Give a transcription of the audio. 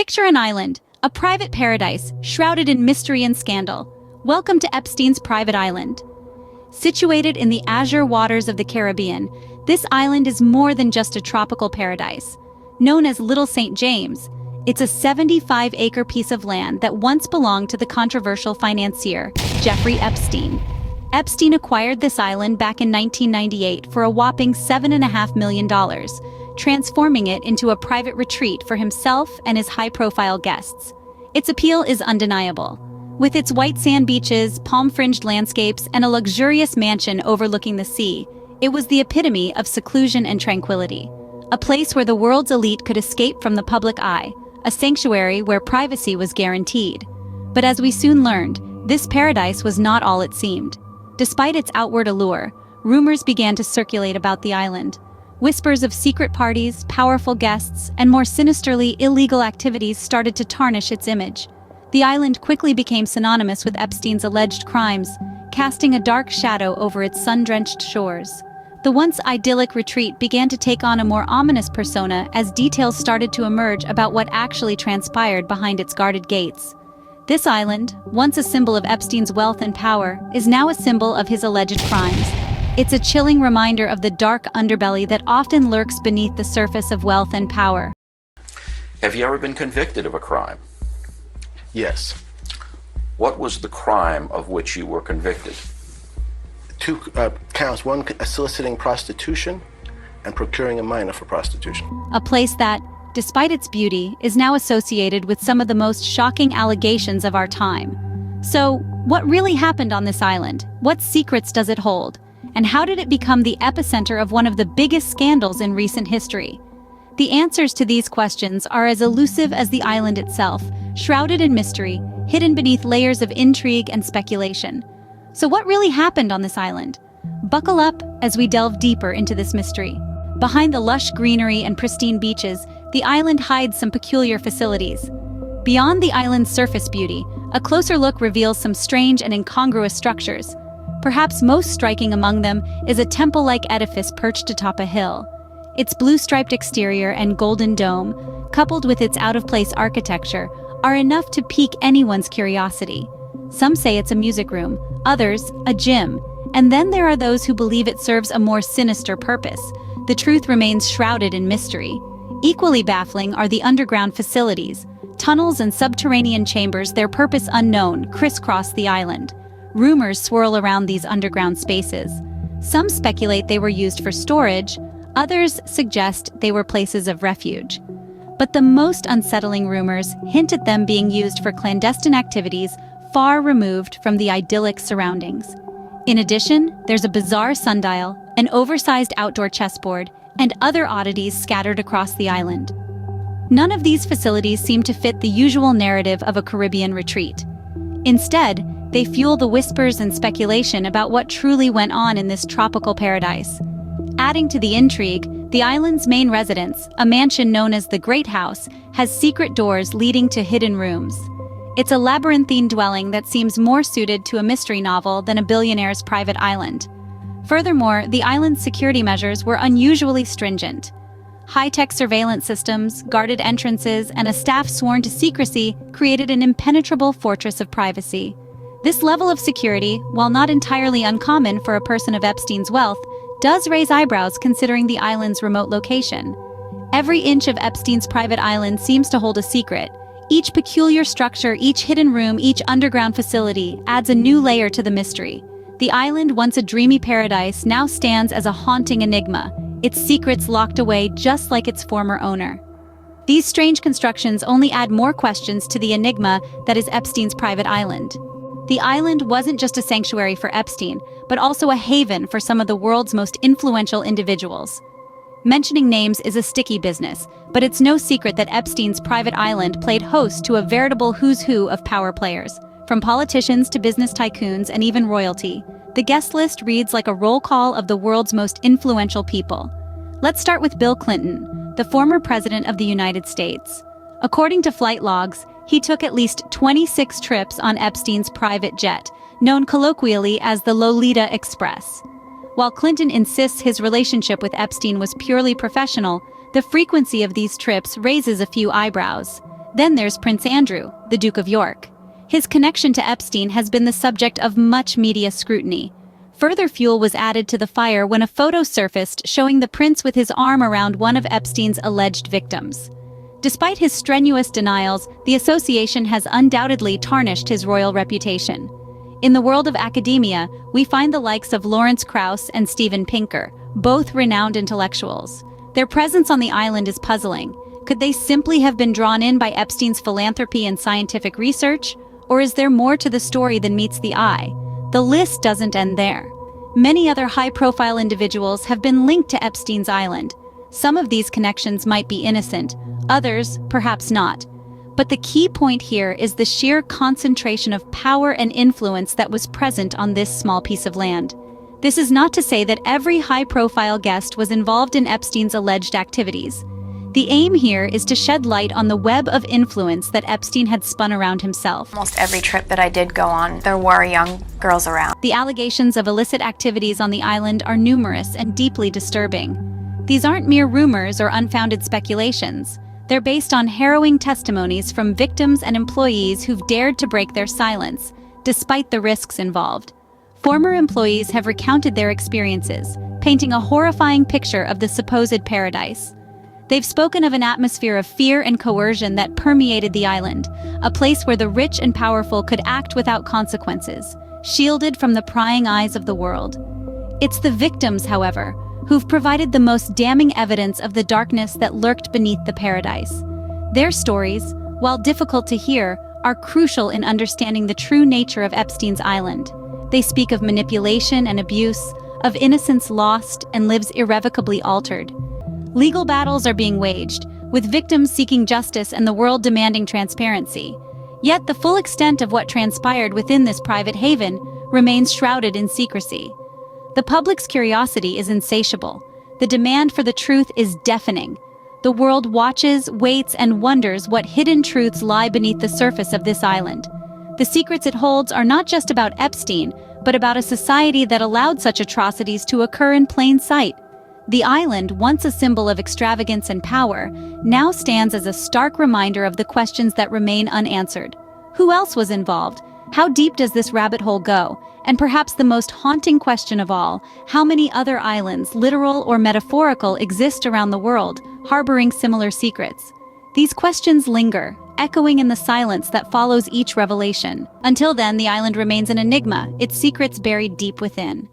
Picture an island, a private paradise, shrouded in mystery and scandal. Welcome to Epstein's private island. Situated in the azure waters of the Caribbean, this island is more than just a tropical paradise. Known as Little St. James, it's a 75-acre piece of land that once belonged to the controversial financier, Jeffrey Epstein. Epstein acquired this island back in 1998 for a whopping $7.5 million, transforming it into a private retreat for himself and his high-profile guests. Its appeal is undeniable. With its white sand beaches, palm-fringed landscapes, and a luxurious mansion overlooking the sea, it was the epitome of seclusion and tranquility. A place where the world's elite could escape from the public eye, a sanctuary where privacy was guaranteed. But as we soon learned, this paradise was not all it seemed. Despite its outward allure, rumors began to circulate about the island. Whispers of secret parties, powerful guests, and more sinisterly illegal activities started to tarnish its image. The island quickly became synonymous with Epstein's alleged crimes, casting a dark shadow over its sun-drenched shores. The once idyllic retreat began to take on a more ominous persona as details started to emerge about what actually transpired behind its guarded gates. This island, once a symbol of Epstein's wealth and power, is now a symbol of his alleged crimes. It's a chilling reminder of the dark underbelly that often lurks beneath the surface of wealth and power. Have you ever been convicted of a crime? Yes. What was the crime of which you were convicted? Two counts, one soliciting prostitution and procuring a minor for prostitution. A place that, despite its beauty, is now associated with some of the most shocking allegations of our time. So, what really happened on this island? What secrets does it hold? And how did it become the epicenter of one of the biggest scandals in recent history? The answers to these questions are as elusive as the island itself, shrouded in mystery, hidden beneath layers of intrigue and speculation. So what really happened on this island? Buckle up as we delve deeper into this mystery. Behind the lush greenery and pristine beaches, the island hides some peculiar facilities. Beyond the island's surface beauty, a closer look reveals some strange and incongruous structures. Perhaps most striking among them is a temple-like edifice perched atop a hill. Its blue-striped exterior and golden dome, coupled with its out-of-place architecture, are enough to pique anyone's curiosity. Some say it's a music room, others, a gym, and then there are those who believe it serves a more sinister purpose. The truth remains shrouded in mystery. Equally baffling are the underground facilities. Tunnels and subterranean chambers, their purpose unknown, crisscross the island. Rumors swirl around these underground spaces. Some speculate they were used for storage, others suggest they were places of refuge. But the most unsettling rumors hint at them being used for clandestine activities far removed from the idyllic surroundings. In addition, there's a bizarre sundial, an oversized outdoor chessboard, and other oddities scattered across the island. None of these facilities seem to fit the usual narrative of a Caribbean retreat. Instead, they fuel the whispers and speculation about what truly went on in this tropical paradise. Adding to the intrigue, the island's main residence, a mansion known as the Great House, has secret doors leading to hidden rooms. It's a labyrinthine dwelling that seems more suited to a mystery novel than a billionaire's private island. Furthermore, the island's security measures were unusually stringent. High-tech surveillance systems, guarded entrances, and a staff sworn to secrecy created an impenetrable fortress of privacy. This level of security, while not entirely uncommon for a person of Epstein's wealth, does raise eyebrows considering the island's remote location. Every inch of Epstein's private island seems to hold a secret. Each peculiar structure, each hidden room, each underground facility adds a new layer to the mystery. The island, once a dreamy paradise, now stands as a haunting enigma, its secrets locked away just like its former owner. These strange constructions only add more questions to the enigma that is Epstein's private island. The island wasn't just a sanctuary for Epstein, but also a haven for some of the world's most influential individuals. Mentioning names is a sticky business, but it's no secret that Epstein's private island played host to a veritable who's who of power players. From politicians to business tycoons and even royalty, the guest list reads like a roll call of the world's most influential people. Let's start with Bill Clinton, the former president of the United States. According to flight logs, he took at least 26 trips on Epstein's private jet, known colloquially as the Lolita Express. While Clinton insists his relationship with Epstein was purely professional, the frequency of these trips raises a few eyebrows. Then there's Prince Andrew, the Duke of York. His connection to Epstein has been the subject of much media scrutiny. Further fuel was added to the fire when a photo surfaced showing the prince with his arm around one of Epstein's alleged victims. Despite his strenuous denials, the association has undoubtedly tarnished his royal reputation. In the world of academia, we find the likes of Lawrence Krauss and Steven Pinker, both renowned intellectuals. Their presence on the island is puzzling. Could they simply have been drawn in by Epstein's philanthropy and scientific research? Or is there more to the story than meets the eye? The list doesn't end there. Many other high-profile individuals have been linked to Epstein's island. Some of these connections might be innocent, others perhaps not. But the key point here is the sheer concentration of power and influence that was present on this small piece of land. This is not to say that every high-profile guest was involved in Epstein's alleged activities. The aim here is to shed light on the web of influence that Epstein had spun around himself. Almost every trip that I did go on, there were young girls around. The allegations of illicit activities on the island are numerous and deeply disturbing. These aren't mere rumors or unfounded speculations. They're based on harrowing testimonies from victims and employees who've dared to break their silence, despite the risks involved. Former employees have recounted their experiences, painting a horrifying picture of the supposed paradise. They've spoken of an atmosphere of fear and coercion that permeated the island, a place where the rich and powerful could act without consequences, shielded from the prying eyes of the world. It's the victims, however, who've provided the most damning evidence of the darkness that lurked beneath the paradise. Their stories, while difficult to hear, are crucial in understanding the true nature of Epstein's island. They speak of manipulation and abuse, of innocence lost and lives irrevocably altered. Legal battles are being waged, with victims seeking justice and the world demanding transparency. Yet the full extent of what transpired within this private haven remains shrouded in secrecy. The public's curiosity is insatiable. The demand for the truth is deafening. The world watches, waits, and wonders what hidden truths lie beneath the surface of this island. The secrets it holds are not just about Epstein, but about a society that allowed such atrocities to occur in plain sight. The island, once a symbol of extravagance and power, now stands as a stark reminder of the questions that remain unanswered. Who else was involved? How deep does this rabbit hole go? And perhaps the most haunting question of all, how many other islands, literal or metaphorical, exist around the world, harboring similar secrets? These questions linger, echoing in the silence that follows each revelation. Until then, the island remains an enigma, its secrets buried deep within.